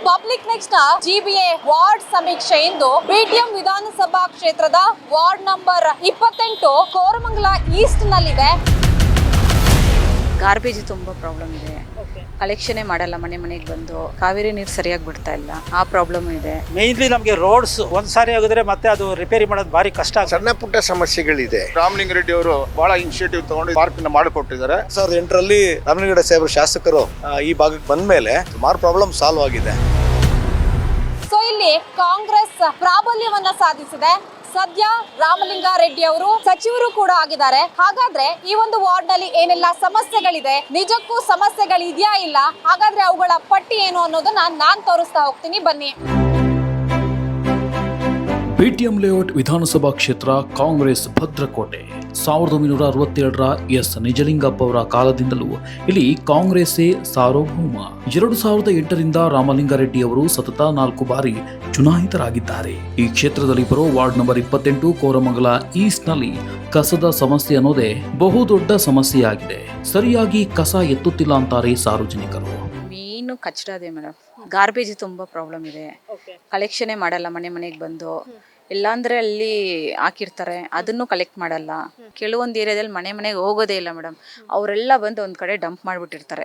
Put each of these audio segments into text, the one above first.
Public next GBA ward ಸಮೀಕ್ಷೆ ಇಂದು BTM ವಿಧಾನಸಭಾ ಕ್ಷೇತ್ರದ ವಾರ್ಡ್ ನಂಬರ್ 28 ಕೋರಮಂಗಲ ಈಸ್ಟ್ ನಲ್ಲಿದೆ. ಗಾರ್ಬೇಜ್ ತುಂಬಾ ಪ್ರಾಬ್ಲಮ್ ಇದೆ. ಕಲೆಕ್ಷನ್ ಮಾಡಲ್ಲ, ಮನೆಗೆ ಬಂದು ಕಾವೇರಿ ನೀರು ಸರಿಯಾಗಿ ಬಿಡ್ತಾ ಇಲ್ಲ, ಆ ಪ್ರಾಬ್ಲಮ್ ಇದೆ. ಮೇನ್ಲಿ ನಮಗೆ ರೋಡ್ಸ್ ಒಂದ್ಸಾರಿ ಆಗಿದ್ರೆ ಮತ್ತೆ ಅದು ರಿಪೇರಿ ಮಾಡೋದು ಭಾರಿ ಕಷ್ಟ. ಸಣ್ಣ ಪುಟ್ಟ ಸಮಸ್ಯೆಗಳಿದೆ. ರಾಮಲಿಂಗಾರೆಡ್ಡಿ ಅವರು ಬಹಳ ಇನಿಷಿಯೇಟಿವ್ ತಗೊಂಡು ಪಾರ್ಕ್ ಮಾಡಿಕೊಟ್ಟಿದ್ದಾರೆ. 2008ರಲ್ಲಿ ರಾಮಲಿಂಗಾರೆಡ್ಡಿ ಸಾಹೇಬರು ಶಾಸಕರು ಈ ಭಾಗಕ್ಕೆ ಬಂದ ಮೇಲೆ ಸುಮಾರು ಪ್ರಾಬ್ಲಮ್ ಸಾಲ್ವ್ ಆಗಿದೆ. ಸೊ ಇಲ್ಲಿ ಕಾಂಗ್ರೆಸ್ ಪ್ರಾಬಲ್ಯವನ್ನ ಸಾಧಿಸಿದೆ. ಸದ್ಯ ರಾಮಲಿಂಗಾರೆಡ್ಡಿ ಅವರು ಸಚಿವರು ಕೂಡ ಆಗಿದ್ದಾರೆ. ಹಾಗಾದ್ರೆ ಈ ಒಂದು ವಾರ್ಡ್ ನಲ್ಲಿ ಏನೆಲ್ಲ ಸಮಸ್ಯೆಗಳಿದೆ, ನಿಜಕ್ಕೂ ಸಮಸ್ಯೆಗಳಿದೆಯಾ ಇಲ್ಲ, ಹಾಗಾದ್ರೆ ಅವುಗಳ ಪಟ್ಟಿ ಏನು ಅನ್ನೋದನ್ನ ನಾನ್ ತೋರಿಸ್ತಾ ಹೋಗ್ತೀನಿ, ಬನ್ನಿ. ಬಿಟಿಎಂ ಲೇಔಟ್ ವಿಧಾನಸಭಾ ಕ್ಷೇತ್ರ ಕಾಂಗ್ರೆಸ್ ಭದ್ರಕೋಟೆ. 1967ರ ಎಸ್ ನಿಜಲಿಂಗಪ್ಪ ಅವರ ಕಾಲದಿಂದಲೂ ಇಲ್ಲಿ ಕಾಂಗ್ರೆಸ್ಸೇ ಸಾರ್ವಭೌಮ. 2008ರಿಂದ ರಾಮಲಿಂಗಾರೆಡ್ಡಿ ಅವರು ಸತತ 4 ಬಾರಿ ಚುನಾಯಿತರಾಗಿದ್ದಾರೆ. ಈ ಕ್ಷೇತ್ರದಲ್ಲಿ ಬರೋ ವಾರ್ಡ್ ನಂಬರ್ 28 ಕೋರಮಂಗಲ ಈಸ್ಟ್ ನಲ್ಲಿ ಕಸದ ಸಮಸ್ಯೆ ಅನ್ನೋದೇ ಬಹುದೊಡ್ಡ ಸಮಸ್ಯೆಯಾಗಿದೆ. ಸರಿಯಾಗಿ ಕಸ ಎತ್ತುತ್ತಿಲ್ಲ ಅಂತಾರೆ ಸಾರ್ವಜನಿಕರು. ಮೇನು ಕಚಡ ಇದೆ ಮೇಡಮ್. ಗಾರ್ಬೇಜ್ ತುಂಬಾ ಪ್ರಾಬ್ಲಮ್ ಇದೆ. ಕಲೆಕ್ಷನ್ ಮಾಡಲ್ಲ, ಮನೆಗೆ ಬಂದು ಇಲ್ಲಾಂದ್ರೆ ಅಲ್ಲಿ ಹಾಕಿರ್ತಾರೆ, ಅದನ್ನು ಕಲೆಕ್ಟ್ ಮಾಡಲ್ಲ. ಕೆಲವೊಂದು ಏರಿಯಾದಲ್ಲಿ ಮನೆಗೆ ಹೋಗೋದೇ ಇಲ್ಲ ಮೇಡಮ್. ಅವರೆಲ್ಲ ಬಂದು ಒಂದ್ ಕಡೆ ಡಂಪ್ ಮಾಡ್ಬಿಟ್ಟಿರ್ತಾರೆ,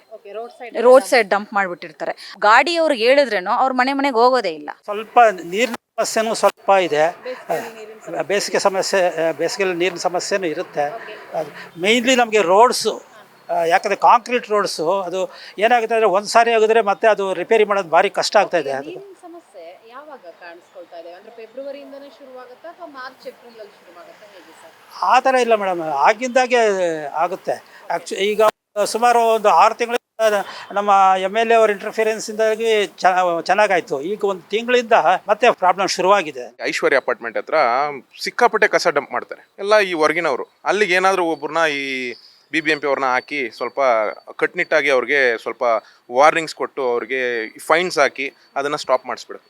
ರೋಡ್ ಸೈಡ್ ಡಂಪ್ ಮಾಡ್ಬಿಟ್ಟಿರ್ತಾರೆ. ಗಾಡಿ ಅವ್ರಿಗೆ ಹೇಳಿದ್ರೇನು ಅವ್ರ ಮನೆಗೆ ಹೋಗೋದೇ ಇಲ್ಲ. ಸ್ವಲ್ಪ ನೀರಿನ ಸಮಸ್ಯೆನೂ ಸ್ವಲ್ಪ ಇದೆ. ಬೇಸಿಗೆಯಲ್ಲಿ ನೀರಿನ ಸಮಸ್ಯೆನೂ ಇರುತ್ತೆ. ಮೇಯ್ನ್ಲಿ ನಮಗೆ ರೋಡ್ಸು, ಯಾಕಂದರೆ ಕಾಂಕ್ರೀಟ್ ರೋಡ್ಸು ಅದು ಏನಾಗುತ್ತೆ ಅಂದರೆ ಒಂದು ಸಾರಿ ಆಗಿದ್ರೆ ಮತ್ತೆ ಅದು ರಿಪೇರಿ ಮಾಡೋದು ಭಾರಿ ಕಷ್ಟ ಆಗ್ತಾ ಇದೆ. ಅದು ಸಮಸ್ಯೆ ಯಾವಾಗ ಕಾಣಿಸ್ಕೊಳ್ತಾ ಇದೆ ಅಂದ್ರೆ ಫೆಬ್ರವರಿಯಿಂದನೇ ಶುರುವಾಗುತ್ತಾ ಅಥವಾ ಮಾರ್ಚ್ ಏಪ್ರಿಲ್ ಅಲ್ಲಿ ಶುರುವಾಗುತ್ತಾ, ಹೇಗೆ ಸರ್? ಆ ಥರ ಇಲ್ಲ ಮೇಡಮ್, ಆಗಿಂದಾಗೆ ಆಗುತ್ತೆ. ಈಗ ಸುಮಾರು ಒಂದು 6 ತಿಂಗಳಿಂದ ನಮ್ಮ MLA ಅವರ ಇಂಟರ್ಫಿರೆನ್ಸಿಂದಾಗಿ ಚೆನ್ನಾಗಾಯ್ತು. ಈಗ ಒಂದು ತಿಂಗಳಿಂದ ಮತ್ತೆ ಪ್ರಾಬ್ಲಮ್ ಶುರುವಾಗಿದೆ. ಐಶ್ವರ್ಯ ಅಪಾರ್ಟ್ಮೆಂಟ್ ಹತ್ರ ಸಿಕ್ಕಾಪಟ್ಟೆ ಕಸ ಡಂಪ್ ಮಾಡ್ತಾರೆ ಎಲ್ಲ ಈ ಹೊರಗಿನವರು. ಅಲ್ಲಿಗೆ ಏನಾದರೂ ಒಬ್ಬರನ್ನ ಈ BBMP ಅವ್ರನ್ನ ಹಾಕಿ ಸ್ವಲ್ಪ ಕಟ್ನಿಟ್ಟಾಗಿ ಅವ್ರಿಗೆ ಸ್ವಲ್ಪ ವಾರ್ನಿಂಗ್ಸ್ ಕೊಟ್ಟು ಅವ್ರಿಗೆ ಫೈನ್ಸ್ ಹಾಕಿ ಅದನ್ನು ಸ್ಟಾಪ್ ಮಾಡಿಸ್ಬಿಡುತ್ತೆ.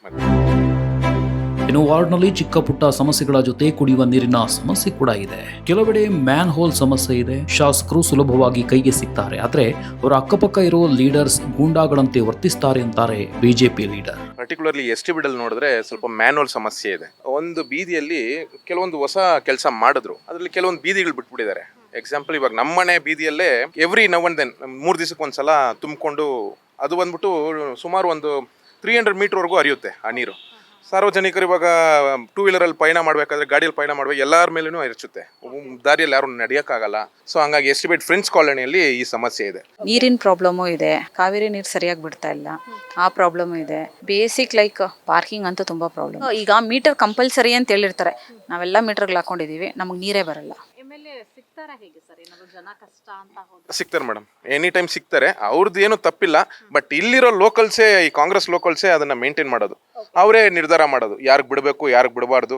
ಇನ್ನು ವಾರ್ಡ್ನಲ್ಲಿ ಚಿಕ್ಕ ಪುಟ್ಟ ಸಮಸ್ಯೆಗಳ ಜೊತೆ ಕುಡಿಯುವ ನೀರಿನ ಸಮಸ್ಯೆ ಕೂಡ ಇದೆ. ಕೆಲವೆಡೆ ಮ್ಯಾನ್ ಹೋಲ್ ಸಮಸ್ಯೆ ಇದೆ. ಶಾಸಕರು ಸುಲಭವಾಗಿ ಕೈಗೆ ಸಿಗ್ತಾರೆ, ಆದ್ರೆ ಅವರ ಅಕ್ಕಪಕ್ಕ ಇರೋ ಲೀಡರ್ಸ್ ಗೂಂಡಾಗಳಂತೆ ವರ್ತಿಸ್ತಾರೆ ಅಂತಾರೆ ಬಿಜೆಪಿ ಲೀಡರ್. ಪರ್ಟಿಕ್ಯುಲರ್ಲಿ STB ನೋಡಿದ್ರೆ ಸ್ವಲ್ಪ ಮ್ಯಾನ್ಹೋಲ್ ಸಮಸ್ಯೆ ಇದೆ. ಒಂದು ಬೀದಿಯಲ್ಲಿ ಕೆಲವೊಂದು ಹೊಸ ಕೆಲಸ ಮಾಡಿದ್ರು, ಅದರಲ್ಲಿ ಕೆಲವೊಂದು ಬೀದಿಗಳು ಬಿಟ್ಬಿಟ್ಟಿದ್ದಾರೆ. ಎಕ್ಸಾಂಪಲ್, ಇವಾಗ ನಮ್ಮನೆ ಬೀದಿಯಲ್ಲೇ ಎವ್ರಿ ನೌ ಅಂಡ್ ದೆನ್ 3 ದಿವಸಕ್ಕೆ ಒಂದ್ಸಲ ತುಂಬಿಕೊಂಡು ಅದು ಬಂದ್ಬಿಟ್ಟು ಸುಮಾರು ಒಂದು 300 ಮೀಟರ್ವರೆಗೂ ಹರಿಯುತ್ತೆ ಆ ನೀರು. ಸಾರ್ವಜನಿಕರು ಇವಾಗ 2 ವೀಲರಲ್ಲಿ ಪಯಣ ಮಾಡಬೇಕಾದ್ರೆ, ಗಾಡಿಯಲ್ಲಿ ಪಯಣ ಮಾಡಬೇಕು, ಎಲ್ಲರ ಮೇಲೂ ಎರಚುತ್ತೆ. ದಾರಿಯಲ್ಲಿ ಯಾರು ನಡೆಯೋಕ್ಕಾಗಲ್ಲ. ಸೊ ಹಂಗಾಗಿ STB ಫ್ರೆಂಡ್ಸ್ ಕಾಲೋನಿಯಲ್ಲಿ ಈ ಸಮಸ್ಯೆ ಇದೆ. ನೀರಿನ ಪ್ರಾಬ್ಲಮು ಇದೆ, ಕಾವೇರಿ ನೀರು ಸರಿಯಾಗಿ ಬಿಡ್ತಾ ಇಲ್ಲ, ಆ ಪ್ರಾಬ್ಲಮ್ ಇದೆ. ಬೇಸಿಕ್ ಲೈಕ್ ಪಾರ್ಕಿಂಗ್ ಅಂತೂ ತುಂಬಾ ಪ್ರಾಬ್ಲಮ್. ಈಗ ಮೀಟರ್ ಕಂಪಲ್ಸರಿ ಅಂತ ಹೇಳಿರ್ತಾರೆ, ನಾವೆಲ್ಲ ಮೀಟರ್ಗಳು ಹಾಕೊಂಡಿದೀವಿ, ನಮಗೆ ನೀರೇ ಬರಲ್ಲ. ಸಿಗ್ತಾರೆ ಮೇಡಮ್, ಎನಿ ಟೈಮ್ ಸಿಗ್ತಾರೆ. ಅವ್ರದ್ದು ಏನು ತಪ್ಪಿಲ್ಲ. ಬಟ್ ಇಲ್ಲಿರೋ ಲೋಕಲ್ಸೇ, ಈ ಕಾಂಗ್ರೆಸ್ ಲೋಕಲ್ಸೇ ಅದನ್ನ ಮೇಂಟೈನ್ ಮಾಡೋದು, ಅವರೇ ನಿರ್ಧಾರ ಮಾಡೋದು ಯಾರಿಗೆ ಬಿಡಬೇಕು ಯಾರಿಗೆ ಬಿಡಬಾರ್ದು.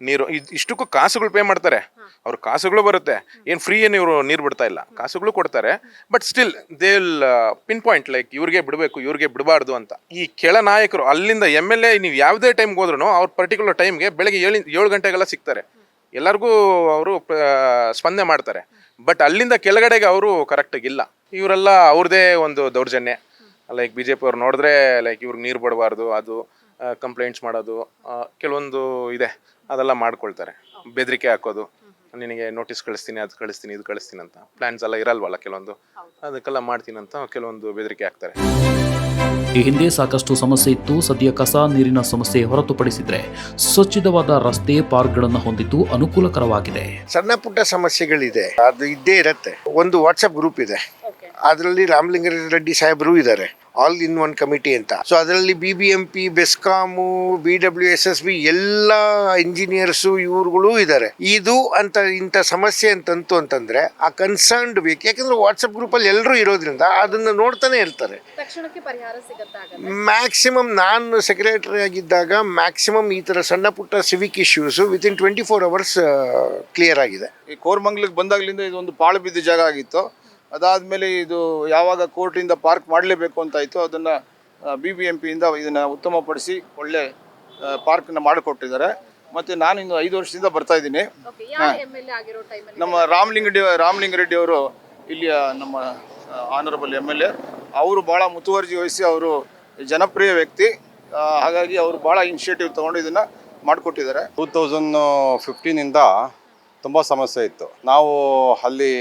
ನೀರು ಇಷ್ಟಕ್ಕೂ ಕಾಸುಗಳು ಪೇ ಮಾಡ್ತಾರೆ, ಅವ್ರ ಕಾಸುಗಳು ಬರುತ್ತೆ. ಏನು ಫ್ರೀ ಏನು ಇವರು ನೀರು ಬಿಡ್ತಾ ಇಲ್ಲ, ಕಾಸುಗಳು ಕೊಡ್ತಾರೆ. But still they will pin point like ಇವ್ರಿಗೆ ಬಿಡಬೇಕು ಇವ್ರಿಗೆ ಬಿಡಬಾರ್ದು ಅಂತ. ಈ ಕೆಳ ನಾಯಕರು ಅಲ್ಲಿಂದ MLA ನೀವು ಯಾವುದೇ ಟೈಮ್ಗೆ ಹೋದ್ರೂ ಅವ್ರ ಪರ್ಟಿಕ್ಯುಲರ್ ಟೈಮ್ಗೆ ಬೆಳಗ್ಗೆ 7 ಗಂಟೆಗೆಲ್ಲ ಸಿಗ್ತಾರೆ. ಎಲ್ಲರಿಗೂ ಅವರು ಸ್ಪಂದನೆ ಮಾಡ್ತಾರೆ. ಬಟ್ ಅಲ್ಲಿಂದ ಕೆಳಗಡೆಗೆ ಅವರು ಕರೆಕ್ಟಾಗಿಲ್ಲ. ಇವರೆಲ್ಲ ಅವ್ರದ್ದೇ ಒಂದು ದೌರ್ಜನ್ಯ. ಲೈಕ್ BJP ಅವ್ರು ನೋಡಿದ್ರೆ ಲೈಕ್ ಇವ್ರಿಗೆ ನೀರು ಬಿಡಬಾರ್ದು, ಅದು ಕಂಪ್ಲೇಂಟ್ಸ್ ಮಾಡೋದು ಕೆಲವೊಂದು ಇದೆ, ಅದೆಲ್ಲ ಮಾಡ್ಕೊಳ್ತಾರೆ. ಬೆದರಿಕೆ ಹಾಕೋದು, ನಿನಗೆ ನೋಟಿಸ್ ಕಳಿಸ್ತೀನಿ, ಅದು ಕಳಿಸ್ತೀನಿ, ಇದು ಕಳಿಸ್ತೀನಿ ಅಂತ. ಪ್ಲಾನ್ಸ್ ಎಲ್ಲ ಇರಲ್ವಲ್ಲ ಕೆಲವೊಂದು, ಅದಕ್ಕೆಲ್ಲ ಮಾಡ್ತೀನಿ ಅಂತ ಕೆಲವೊಂದು ಬೆದರಿಕೆ ಹಾಕ್ತಾರೆ. ಈ ಹಿಂದೆ ಸಾಕಷ್ಟು ಸಮಸ್ಯೆ ಇತ್ತು. ಸದ್ಯ ಕಸ ನೀರಿನ ಸಮಸ್ಯೆ ಹೊರತುಪಡಿಸಿದ್ರೆ ಸ್ವಚ್ಛವಾದ ರಸ್ತೆ, ಪಾರ್ಕ್ಗಳನ್ನು ಹೊಂದಿದ್ದು ಅನುಕೂಲಕರವಾಗಿದೆ. ಸಣ್ಣ ಪುಟ್ಟ ಸಮಸ್ಯೆಗಳಿದೆ, ಅದು ಇದ್ದೇ ಇರತ್ತೆ. ಒಂದು ವಾಟ್ಸಪ್ ಗ್ರೂಪ್ ಇದೆ, ಅದರಲ್ಲಿ ರಾಮಲಿಂಗಾರೆಡ್ಡಿ ಸಾಹೇಬರು ಇದ್ದಾರೆ, ಆಲ್ ಇನ್ ಒನ್ ಕಮಿಟಿ ಅಂತ. ಸೊ ಅದರಲ್ಲಿ BBMP, ಬೆಸ್ಕಾಮು, BWSSB ಎಲ್ಲ ಇಂಜಿನಿಯರ್ಸು ಇವ್ರುಗಳು ಇದ್ದಾರೆ. ಇದು ಅಂತ ಇಂಥ ಸಮಸ್ಯೆ ಅಂತಂತು ಅಂತಂದ್ರೆ ಆ ಕನ್ಸರ್ನ್ಡ್ ಬೇಕು. ಯಾಕಂದ್ರೆ ವಾಟ್ಸಪ್ ಗ್ರೂಪ್ ಅಲ್ಲಿ ಎಲ್ಲರೂ ಇರೋದ್ರಿಂದ ಅದನ್ನ ನೋಡ್ತಾನೆ ಇರ್ತಾರೆ. ಮ್ಯಾಕ್ಸಿಮಮ್ ನಾನು ಸೆಕ್ರೆಟರಿ ಆಗಿದ್ದಾಗ ಮ್ಯಾಕ್ಸಿಮಮ್ ಈ ತರ ಸಣ್ಣ ಪುಟ್ಟ Civic issues within 24 hours clear ಆಗಿದೆ. ಈ ಕೋರಮಂಗಲಕ್ಕೆ ಬಂದಾಗ್ಲಿಂದ ಇದೊಂದು ಪಾಳು ಬಿದ್ದ ಜಾಗ ಆಗಿತ್ತು. ಅದಾದಮೇಲೆ ಇದು ಯಾವಾಗ ಕೋರ್ಟಿಂದ ಪಾರ್ಕ್ ಮಾಡಲೇಬೇಕು ಅಂತಾಯಿತು, ಅದನ್ನು BBMPಯಿಂದ ಇದನ್ನು ಉತ್ತಮಪಡಿಸಿ ಒಳ್ಳೆ ಪಾರ್ಕನ್ನು ಮಾಡಿಕೊಟ್ಟಿದ್ದಾರೆ. ಮತ್ತು ನಾನು ಇನ್ನು 5 ವರ್ಷದಿಂದ ಬರ್ತಾ ಇದ್ದೀನಿ. ನಮ್ಮ ರಾಮಲಿಂಗಾರೆಡ್ಡಿ ಅವರು ಇಲ್ಲಿಯ ನಮ್ಮ ಆನರಬಲ್ MLA. ಅವರು ಭಾಳ ಮುತುವರ್ಜಿ ವಹಿಸಿ, ಅವರು ಜನಪ್ರಿಯ ವ್ಯಕ್ತಿ. ಹಾಗಾಗಿ ಅವರು ಭಾಳ ಇನಿಷಿಯೇಟಿವ್ ತೊಗೊಂಡು ಇದನ್ನು ಮಾಡಿಕೊಟ್ಟಿದ್ದಾರೆ. 2015ಇಂದ ತುಂಬ ಸಮಸ್ಯೆ ಇತ್ತು. ನಾವು ಅಲ್ಲಿ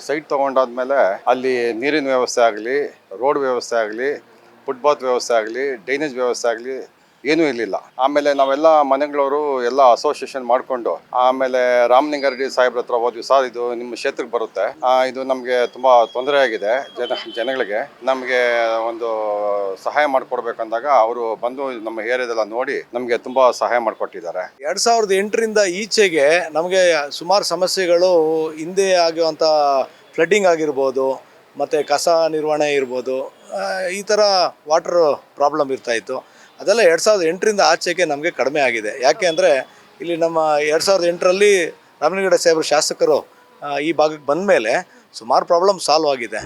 ಸೈಟ್ ತೊಗೊಂಡಾದ್ಮೇಲೆ ಅಲ್ಲಿ ನೀರಿನ ವ್ಯವಸ್ಥೆ ಆಗಲಿ, ರೋಡ್ ವ್ಯವಸ್ಥೆ ಆಗಲಿ, ಫುಟ್ಪಾತ್ ವ್ಯವಸ್ಥೆ ಆಗಲಿ, ಡ್ರೈನೇಜ್ ವ್ಯವಸ್ಥೆ ಆಗಲಿ ಏನೂ ಇರಲಿಲ್ಲ. ಆಮೇಲೆ ನಾವೆಲ್ಲ ಮನೆಗಳವರು ಎಲ್ಲ ಅಸೋಸಿಯೇಷನ್ ಮಾಡಿಕೊಂಡು ಆಮೇಲೆ ರಾಮಲಿಂಗಾರೆಡ್ಡಿ ಸಾಹೇಬ್ರ ಹತ್ರ ಹೋದ್ವಿ. ಸರ್, ಇದು ನಿಮ್ಮ ಕ್ಷೇತ್ರಕ್ಕೆ ಬರುತ್ತೆ, ಇದು ನಮಗೆ ತುಂಬ ತೊಂದರೆ ಆಗಿದೆ ಜನಗಳಿಗೆ, ನಮಗೆ ಒಂದು ಸಹಾಯ ಮಾಡಿಕೊಡ್ಬೇಕಂದಾಗ ಅವರು ಬಂದು ನಮ್ಮ ಏರಿಯಾದೆಲ್ಲ ನೋಡಿ ನಮಗೆ ತುಂಬ ಸಹಾಯ ಮಾಡಿಕೊಟ್ಟಿದ್ದಾರೆ. 2008ರಿಂದ ಈಚೆಗೆ ನಮಗೆ ಸುಮಾರು ಸಮಸ್ಯೆಗಳು ಹಿಂದೆ ಆಗುವಂಥ ಫ್ಲಡ್ಡಿಂಗ್ ಆಗಿರ್ಬೋದು, ಮತ್ತು ಕಸ ನಿರ್ವಹಣೆ ಇರ್ಬೋದು, ಈ ಥರ ವಾಟರ್ ಪ್ರಾಬ್ಲಮ್ ಇರ್ತಾಯಿತ್ತು. ಅದೆಲ್ಲ 2008ರಿಂದ ಆಚೆಗೆ ನಮಗೆ ಕಡಿಮೆ ಆಗಿದೆ. ಯಾಕೆ ಅಂದರೆ ಇಲ್ಲಿ ನಮ್ಮ 2008ರಲ್ಲಿ ರಾಮಲಿಂಗಾರೆಡ್ಡಿ ಸಾಹೇಬರು ಶಾಸಕರು ಈ ಭಾಗಕ್ಕೆ ಬಂದ ಮೇಲೆ ಸುಮಾರು ಪ್ರಾಬ್ಲಮ್ ಸಾಲ್ವ್ ಆಗಿದೆ.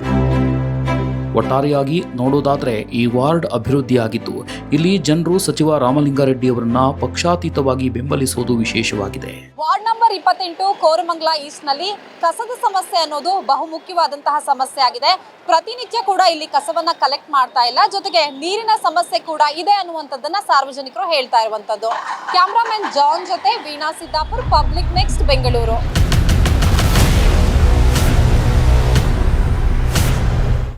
ಒಟ್ಟಾರೆಯಾಗಿ ನೋಡೋದಾದ್ರೆ ಈ ವಾರ್ಡ್ ಅಭಿವೃದ್ಧಿಯಾಗಿದ್ದು ಇಲ್ಲಿ ಜನರು ಸಚಿವ ರಾಮಲಿಂಗಾರೆಡ್ಡಿ ಅವರನ್ನ ಪಕ್ಷಾತೀತವಾಗಿ ಬೆಂಬಲಿಸುವುದು ವಿಶೇಷವಾಗಿದೆ. ವಾರ್ಡ್ ನಂಬರ್ 28 ಕೋರಮಂಗಲ ಈಸ್ಟ್ ನಲ್ಲಿ ಕಸದ ಸಮಸ್ಯೆ ಅನ್ನೋದು ಬಹುಮುಖ್ಯವಾದಂತಹ ಸಮಸ್ಯೆ ಆಗಿದೆ. ಪ್ರತಿನಿತ್ಯ ಕೂಡ ಇಲ್ಲಿ ಕಸವನ್ನ ಕಲೆಕ್ಟ್ ಮಾಡ್ತಾ ಇಲ್ಲ, ಜೊತೆಗೆ ನೀರಿನ ಸಮಸ್ಯೆ ಕೂಡ ಇದೆ ಅನ್ನುವಂಥದ್ದನ್ನ ಸಾರ್ವಜನಿಕರು ಹೇಳ್ತಾ ಇರುವಂತದ್ದು. ಕ್ಯಾಮ್ರಾಮನ್ ಜಾನ್ ಜೊತೆ ವೀಣಾ ಸಿದ್ದಾಪುರ್, ಪಬ್ಲಿಕ್ ನೆಕ್ಸ್ಟ್, ಬೆಂಗಳೂರು.